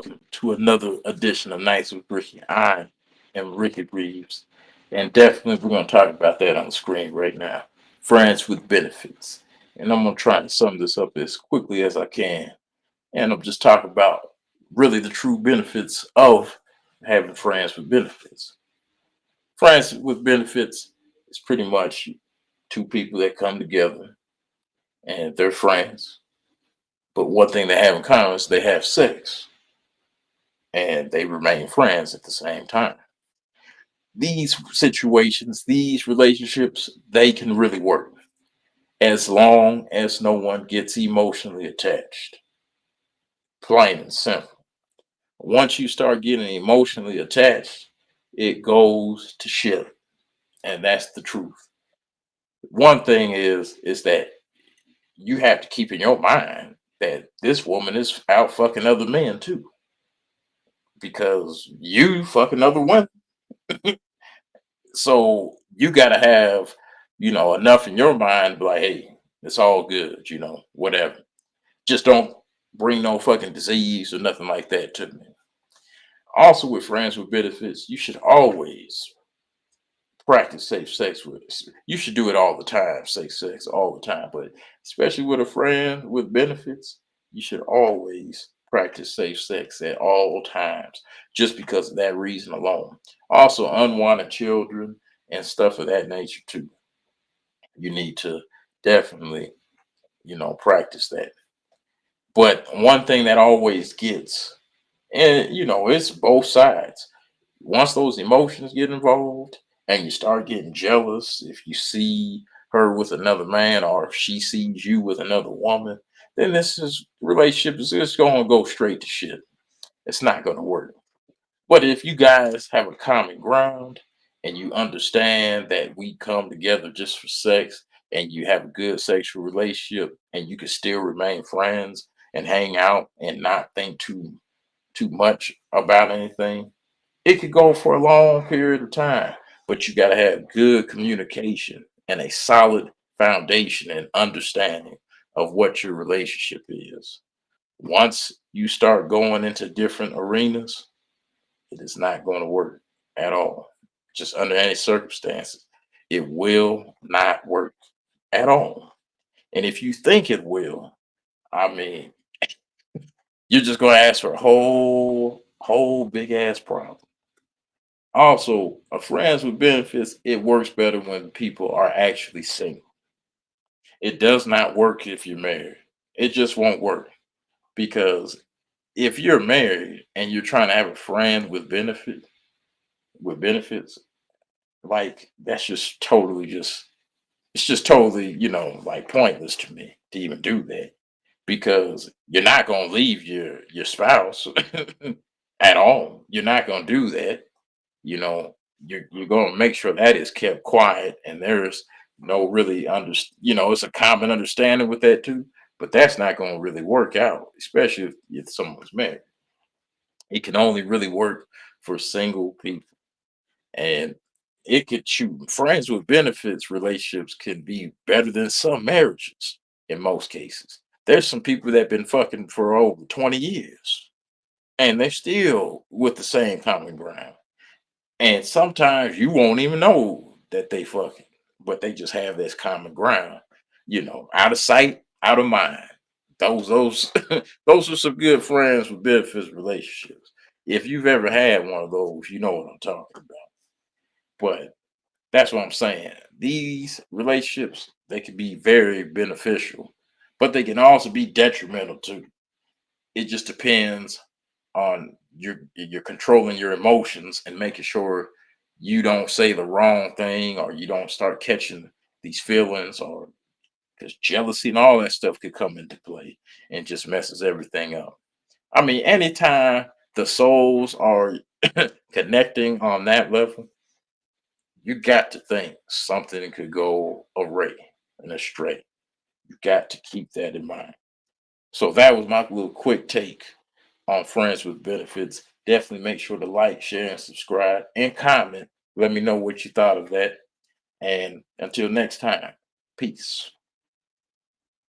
welcome to another edition of Nights with Ricky. I am Ricky Reeves, and definitely we're going to talk about that on the screen right now. Friends with benefits. And I'm going to try and sum this up as quickly as I can. And I'm just talking about really the true benefits of having friends with benefits. Friends with benefits is pretty much two people that come together and they're friends. But one thing they have in common is they have sex and they remain friends at the same time. These situations, these relationships, they can really work as long as no one gets emotionally attached. Plain and simple. Once you start getting emotionally attached, it goes to shit. And that's the truth. One thing is that you have to keep in your mind that this woman is out fucking other men too. Because you fucking other women. So you gotta have, enough in your mind, like, hey, it's all good, whatever. Just don't bring no fucking disease or nothing like that to me. Also, with friends with benefits, you should always practice safe sex with us. You should do it all the time, safe sex all the time. But especially with a friend with benefits, you should always practice safe sex at all times, just because of that reason alone. Also, unwanted children and stuff of that nature too. You need to definitely, practice that. But one thing that always gets, and it's both sides. Once those emotions get involved and you start getting jealous if you see her with another man or if she sees you with another woman, then this is relationship is just gonna go straight to shit. It's not gonna work. But if you guys have a common ground and you understand that we come together just for sex and you have a good sexual relationship and you can still remain friends and hang out and not think too much about anything, it could go for a long period of time. But you got to have good communication and a solid foundation and understanding of what your relationship is. Once you start going into different arenas, it is not going to work at all. Just under any circumstances, it will not work at all. And if you think it will, I mean, you're just going to ask for a whole big ass problem. Also, a friends with benefits, it works better when people are actually single. It does not work if you're married. It just won't work because if you're married and you're trying to have a friend with benefits, like that's just totally just it's just totally, like pointless to me to even do that because you're not going to leave your spouse at all. You're not going to do that. you know you're going to make sure that is kept quiet and there's no really it's a common understanding with that too, but that's not going to really work out, especially if someone's married. It can only really work for single people. And it could shoot friends with benefits relationships can be better than some marriages in most cases. There's some people that been fucking for over 20 years and they're still with the same common ground. And sometimes you won't even know that they fucking, but they just have this common ground, out of sight, out of mind. Those those are some good friends with benefits relationships. If you've ever had one of those, you know what I'm talking about. But that's what I'm saying. These relationships, they can be very beneficial, but they can also be detrimental too. It just depends on you're controlling your emotions and making sure you don't say the wrong thing or you don't start catching these feelings, or because jealousy and all that stuff could come into play and just messes everything up. I mean, anytime the souls are connecting on that level, you got to think something could go array and astray. You got to keep that in mind. So that was my little quick take on friends with benefits. Definitely make sure to like, share, and subscribe and comment. Let me know what you thought of that. And until next time, peace.